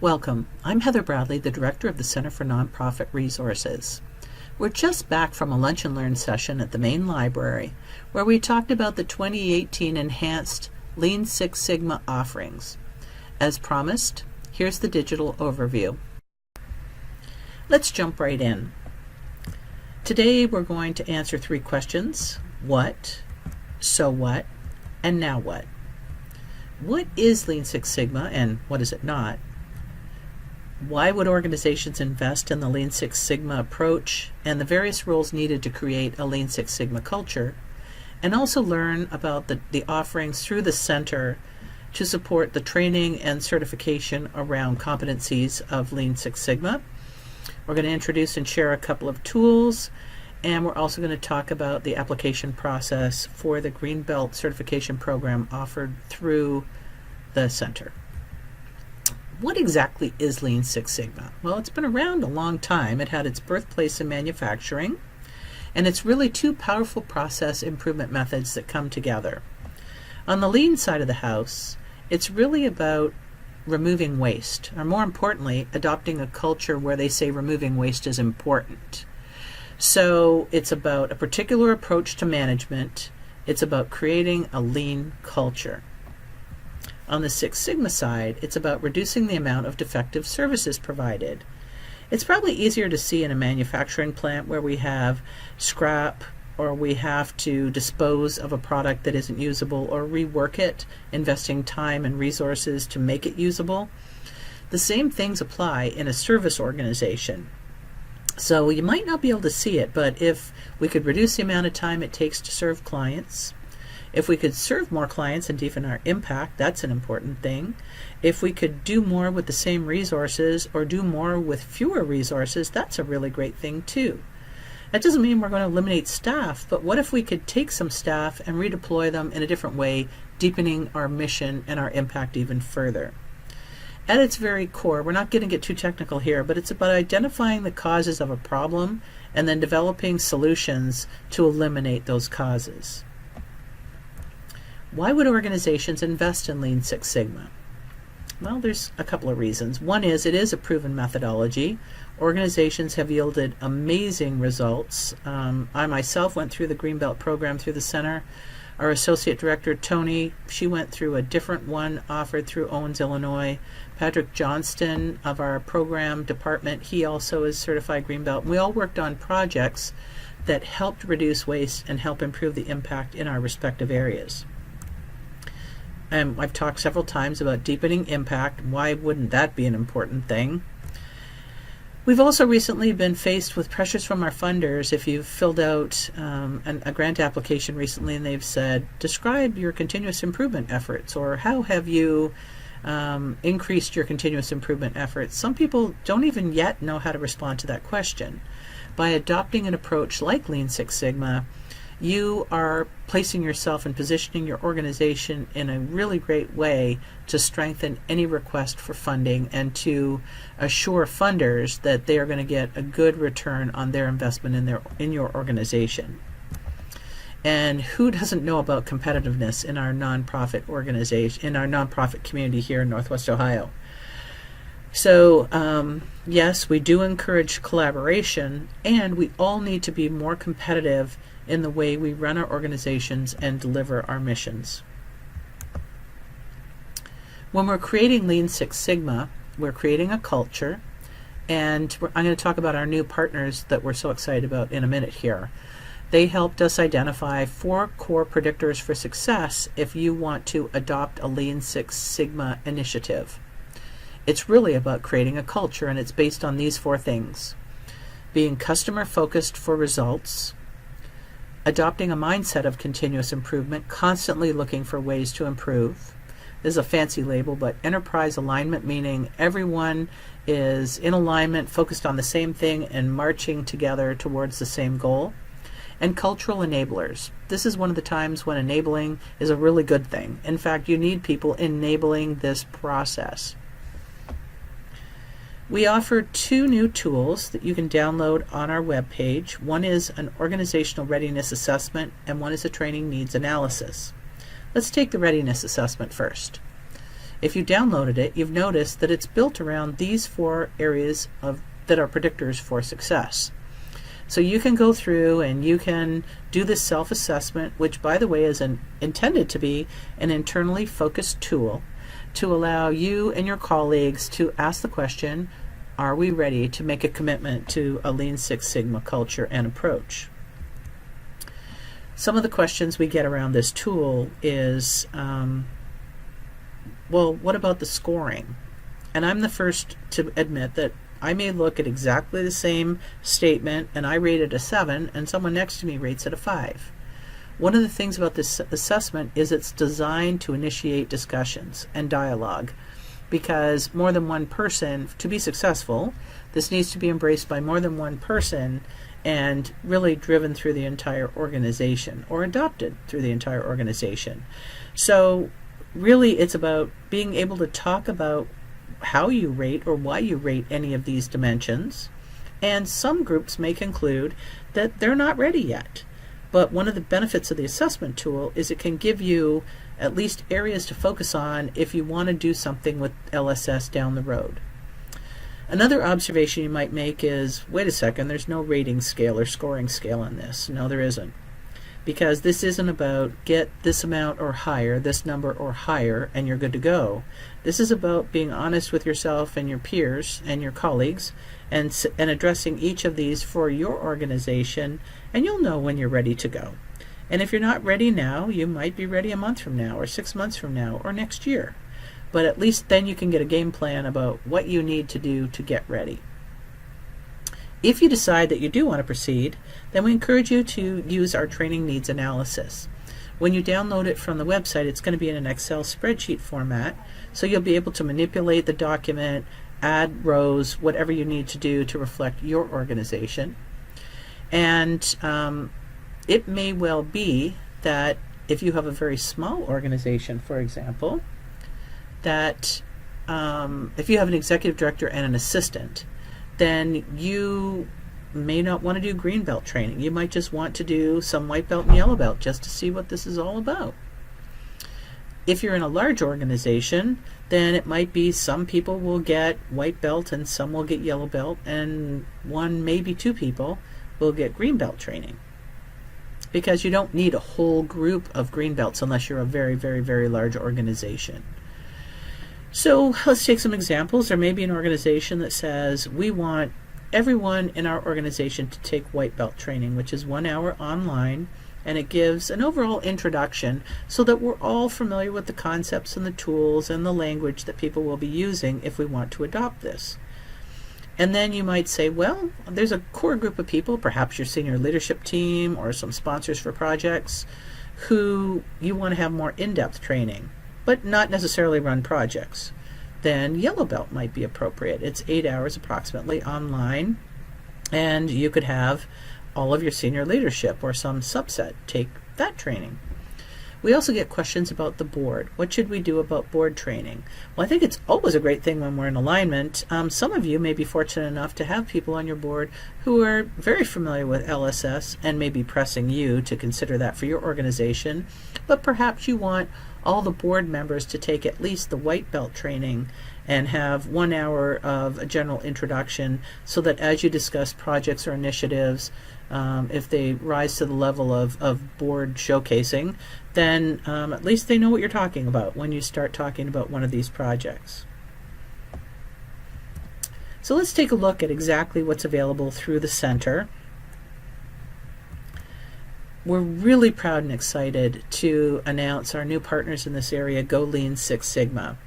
Welcome. I'm Heather Bradley, the Director of the Center for Nonprofit Resources. We're just back from a Lunch and Learn session at the main library where we talked about the 2018 Enhanced Lean Six Sigma offerings. As promised, here's the digital overview. Let's jump right in. Today we're going to answer 3 questions: what, so what, and now what? What is Lean Six Sigma and what is it not? Why would organizations invest in the Lean Six Sigma approach and the various roles needed to create a Lean Six Sigma culture? And also learn about the offerings through the center to support the training and certification around competencies of Lean Six Sigma. We're going to introduce and share a couple of tools, and we're also going to talk about the application process for the Green Belt certification program offered through the center. What exactly is Lean Six Sigma? Well, it's been around a long time. It had its birthplace in manufacturing, and it's really 2 powerful process improvement methods that come together. On the lean side of the house, it's really about removing waste, or more importantly, adopting a culture where they say removing waste is important. So it's about a particular approach to management. It's about creating a lean culture. On the Six Sigma side, it's about reducing the amount of defective services provided. It's probably easier to see in a manufacturing plant where we have scrap, or we have to dispose of a product that isn't usable or rework it, investing time and resources to make it usable. The same things apply in a service organization. So you might not be able to see it, but if we could reduce the amount of time it takes to serve clients, if we could serve more clients and deepen our impact, that's an important thing. If we could do more with the same resources or do more with fewer resources, that's a really great thing too. That doesn't mean we're going to eliminate staff, but what if we could take some staff and redeploy them in a different way, deepening our mission and our impact even further? At its very core, we're not going to get too technical here, but it's about identifying the causes of a problem and then developing solutions to eliminate those causes. Why would organizations invest in Lean Six Sigma? Well, there's a couple of reasons. One is it is a proven methodology. Organizations have yielded amazing results. I myself went through the Green Belt program through the center. Our associate director, Tony, she went through a different one offered through Owens, Illinois. Patrick Johnston of our program department, he also is certified Green Belt. We all worked on projects that helped reduce waste and help improve the impact in our respective areas. I've talked several times about deepening impact. Why wouldn't that be an important thing? We've also recently been faced with pressures from our funders. If you've filled out a grant application recently and they've said, describe your continuous improvement efforts, or how have you increased your continuous improvement efforts? Some people don't even yet know how to respond to that question. By adopting an approach like Lean Six Sigma, you are placing yourself and positioning your organization in a really great way to strengthen any request for funding and to assure funders that they are going to get a good return on their investment in your organization. And who doesn't know about competitiveness in our nonprofit organization, in our nonprofit community here in Northwest Ohio? So yes, we do encourage collaboration, and we all need to be more competitive in the way we run our organizations and deliver our missions. When we're creating Lean Six Sigma, we're creating a culture, and I'm going to talk about our new partners that we're so excited about in a minute here. They helped us identify 4 core predictors for success if you want to adopt a Lean Six Sigma initiative. It's really about creating a culture, and it's based on these 4 things: being customer focused for results, adopting a mindset of continuous improvement, constantly looking for ways to improve. This is a fancy label, but enterprise alignment, meaning everyone is in alignment, focused on the same thing, and marching together towards the same goal. And cultural enablers. This is one of the times when enabling is a really good thing. In fact, you need people enabling this process. We offer 2 new tools that you can download on our webpage. One is an organizational readiness assessment, and one is a training needs analysis. Let's take the readiness assessment first. If you downloaded it, you've noticed that it's built around these 4 areas that are predictors for success. So you can go through and you can do this self-assessment, which, by the way, is intended to be an internally focused tool to allow you and your colleagues to ask the question, are we ready to make a commitment to a Lean Six Sigma culture and approach? Some of the questions we get around this tool is, well, what about the scoring? And I'm the first to admit that I may look at exactly the same statement and I rate it a 7 and someone next to me rates it a 5. One of the things about this assessment is it's designed to initiate discussions and dialogue, because more than one person, to be successful, this needs to be embraced by more than one person and really driven through the entire organization or adopted through the entire organization. So really it's about being able to talk about how you rate or why you rate any of these dimensions. And some groups may conclude that they're not ready yet. But one of the benefits of the assessment tool is it can give you at least areas to focus on if you want to do something with LSS down the road. Another observation you might make is, wait a second, there's no rating scale or scoring scale on this. No, there isn't. Because this isn't about get this amount or higher, this number or higher, and you're good to go. This is about being honest with yourself and your peers and your colleagues and addressing each of these for your organization, and you'll know when you're ready to go. And if you're not ready now, you might be ready a month from now or 6 months from now or next year. But at least then you can get a game plan about what you need to do to get ready. If you decide that you do want to proceed, then we encourage you to use our training needs analysis. When you download it from the website, it's going to be in an Excel spreadsheet format, so you'll be able to manipulate the document, add rows, whatever you need to do to reflect your organization. And it may well be that if you have a very small organization, for example, that if you have an executive director and an assistant, then you may not want to do green belt training. You might just want to do some white belt and yellow belt just to see what this is all about. If you're in a large organization, then it might be some people will get white belt and some will get yellow belt, and one, maybe 2 people will get green belt training. Because you don't need a whole group of green belts unless you're a very, very, very large organization. So let's take some examples. There may be an organization that says we want everyone in our organization to take white belt training, which is 1 hour online, and it gives an overall introduction so that we're all familiar with the concepts and the tools and the language that people will be using if we want to adopt this. And then you might say, well, there's a core group of people, perhaps your senior leadership team or some sponsors for projects, who you want to have more in-depth training, but not necessarily run projects. Then yellow belt might be appropriate. It's 8 hours approximately online, and you could have all of your senior leadership or some subset take that training. We also get questions about the board. What should we do about board training? Well, I think it's always a great thing when we're in alignment. Some of you may be fortunate enough to have people on your board who are very familiar with LSS and may be pressing you to consider that for your organization, but perhaps you want all the board members to take at least the white belt training and have 1 hour of a general introduction so that as you discuss projects or initiatives, if they rise to the level of board showcasing, then at least they know what you're talking about when you start talking about one of these projects. So let's take a look at exactly what's available through the center. We're really proud and excited to announce our new partners in this area, Go Lean Six Sigma.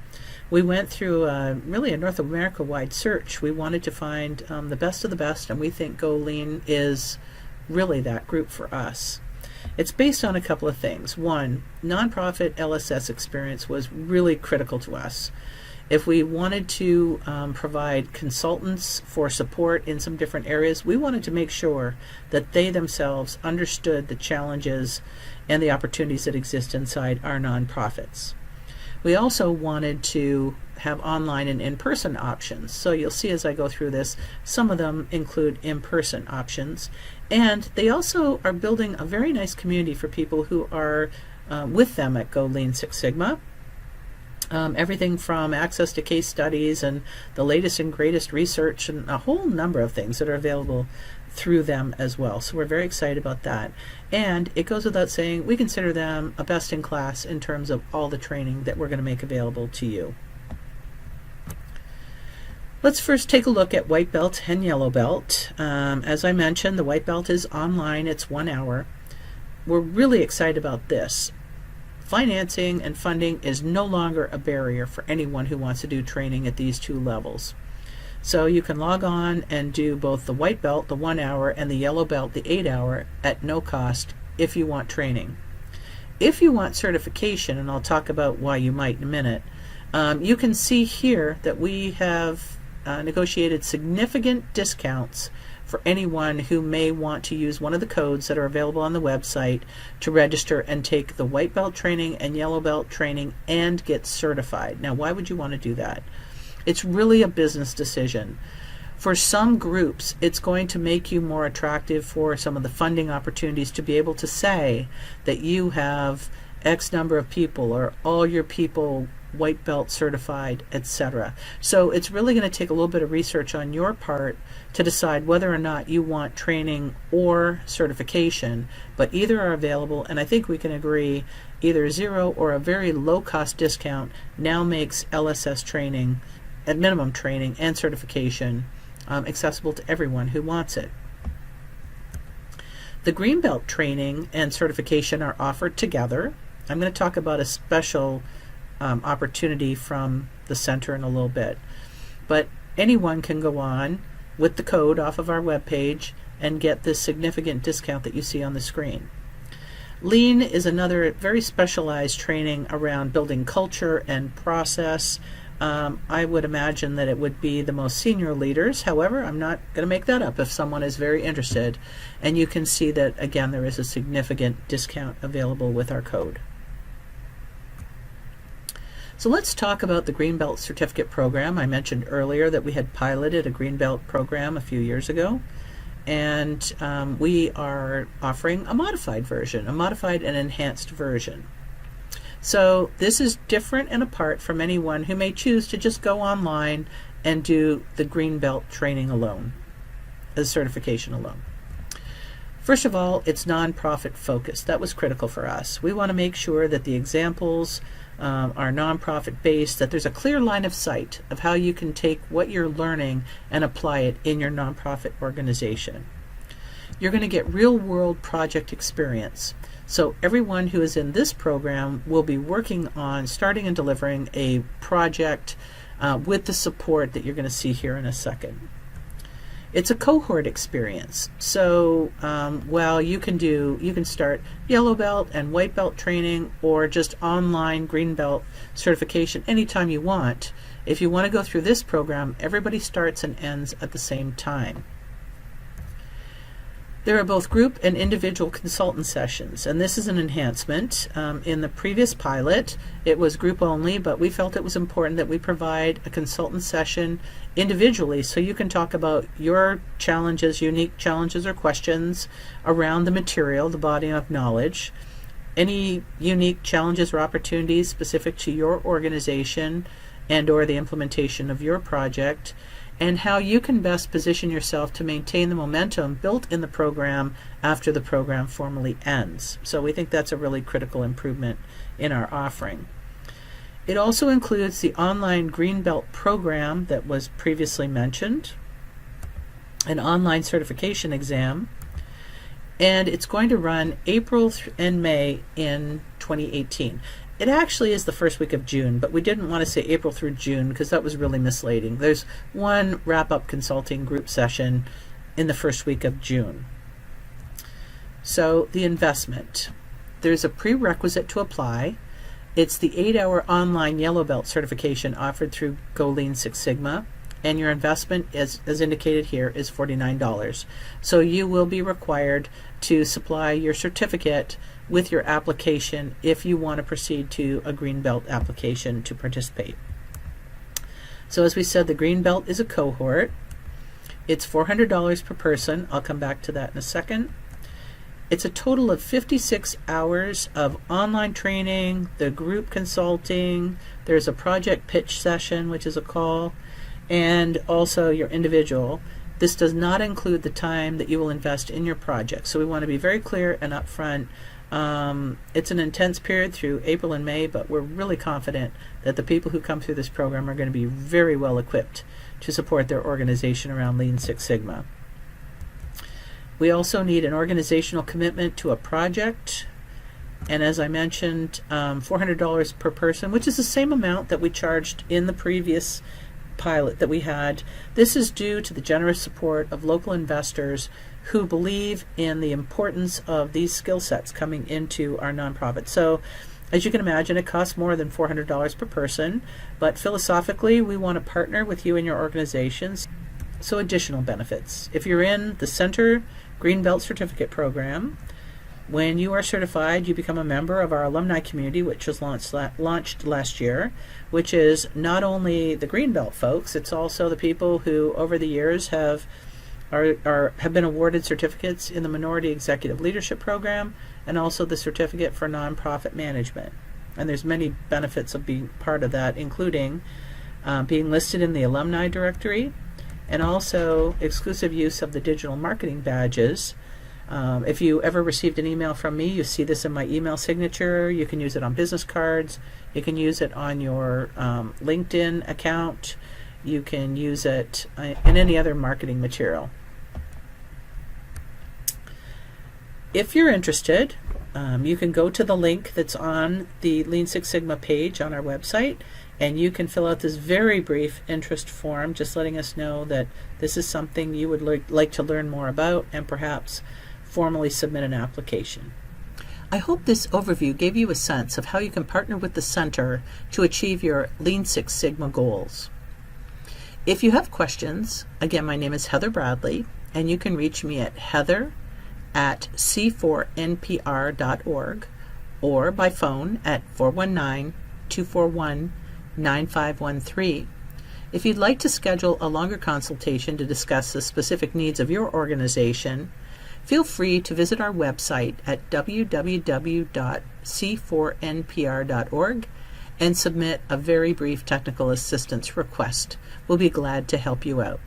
We went through really a North America-wide search. We wanted to find the best of the best, and we think Go Lean is really that group for us. It's based on a couple of things. One, nonprofit LSS experience was really critical to us. If we wanted to provide consultants for support in some different areas, we wanted to make sure that they themselves understood the challenges and the opportunities that exist inside our nonprofits. We also wanted to have online and in-person options. So you'll see as I go through this, some of them include in-person options. And they also are building a very nice community for people who are with them at Go Lean Six Sigma. Everything from access to case studies and the latest and greatest research and a whole number of things that are available through them as well. So we're very excited about that. And it goes without saying, we consider them a best in class in terms of all the training that we're going to make available to you. Let's first take a look at white belt and yellow belt. As I mentioned, the white belt is online. It's 1 hour. We're really excited about this. Financing and funding is no longer a barrier for anyone who wants to do training at these 2 levels. So you can log on and do both the white belt, the 1 hour, and the yellow belt, the 8 hour, at no cost if you want training. If you want certification, and I'll talk about why you might in a minute, you can see here that we have negotiated significant discounts for anyone who may want to use one of the codes that are available on the website to register and take the white belt training and yellow belt training and get certified. Now, why would you want to do that? It's really a business decision. For some groups, it's going to make you more attractive for some of the funding opportunities to be able to say that you have X number of people or all your people white belt certified, etc. So it's really going to take a little bit of research on your part to decide whether or not you want training or certification, but either are available, and I think we can agree either 0 or a very low cost discount now makes LSS training, at minimum training and certification, accessible to everyone who wants it. The green belt training and certification are offered together. I'm going to talk about a special opportunity from the center in a little bit, but anyone can go on with the code off of our webpage and get this significant discount that you see on the screen. Lean is another very specialized training around building culture and process. I would imagine that it would be the most senior leaders. However, I'm not going to make that up if someone is very interested, and you can see that again there is a significant discount available with our code. So let's talk about the Greenbelt Certificate Program. I mentioned earlier that we had piloted a Greenbelt program a few years ago, and we are offering a modified version, a modified and enhanced version. So this is different and apart from anyone who may choose to just go online and do the Greenbelt training alone, the certification alone. First of all, it's nonprofit focused. That was critical for us. We want to make sure that the examples are nonprofit based, that there's a clear line of sight of how you can take what you're learning and apply it in your nonprofit organization. You're going to get real world project experience. So everyone who is in this program will be working on starting and delivering a project with the support that you're going to see here in a second. It's a cohort experience. So while you can start yellow belt and white belt training or just online green belt certification anytime you want. If you want to go through this program, everybody starts and ends at the same time. There are both group and individual consultant sessions, and this is an enhancement. In the previous pilot, it was group only, but we felt it was important that we provide a consultant session individually so you can talk about your challenges, unique challenges or questions around the material, the body of knowledge, any unique challenges or opportunities specific to your organization and or the implementation of your project, and how you can best position yourself to maintain the momentum built in the program after the program formally ends. So we think that's a really critical improvement in our offering. It also includes the online Greenbelt program that was previously mentioned, an online certification exam, and it's going to run April and May in 2018. It actually is the first week of June, but we didn't want to say April through June because that was really misleading. There's one wrap-up consulting group session in the first week of June. So the investment. There's a prerequisite to apply. It's the 8-hour online yellow belt certification offered through Go Lean Six Sigma, and your investment, as indicated here, is $49. So you will be required to supply your certificate with your application if you want to proceed to a green belt application to participate. So as we said, the green belt is a cohort. It's $400 per person. I'll come back to that in a second. It's a total of 56 hours of online training, the group consulting, there's a project pitch session, which is a call, and also your individual. This does not include the time that you will invest in your project. So we want to be very clear and upfront. It's an intense period through April and May, but we're really confident that the people who come through this program are going to be very well equipped to support their organization around Lean Six Sigma. We also need an organizational commitment to a project. And as I mentioned, $400 per person, which is the same amount that we charged in the previous pilot that we had. This is due to the generous support of local investors who believe in the importance of these skill sets coming into our nonprofit. So as you can imagine, it costs more than $400 per person, but philosophically we want to partner with you and your organizations. So additional benefits. If you're in the Center Greenbelt Certificate Program, when you are certified, you become a member of our alumni community, which was launched last year, which is not only the Greenbelt folks, it's also the people who over the years have been awarded certificates in the Minority Executive Leadership Program and also the Certificate for Nonprofit Management. And there's many benefits of being part of that, including being listed in the alumni directory, and also exclusive use of the digital marketing badges. If you ever received an email from me, you see this in my email signature. You can use it on business cards. You can use it on your LinkedIn account. You can use it in any other marketing material. If you're interested, you can go to the link that's on the Lean Six Sigma page on our website, and you can fill out this very brief interest form, just letting us know that this is something you would like to learn more about and perhaps formally submit an application. I hope this overview gave you a sense of how you can partner with the Center to achieve your Lean Six Sigma goals. If you have questions, again, my name is Heather Bradley, and you can reach me at heather@c4npr.org or by phone at 419-241-9513. If you'd like to schedule a longer consultation to discuss the specific needs of your organization, feel free to visit our website at www.c4npr.org and submit a very brief technical assistance request. We'll be glad to help you out.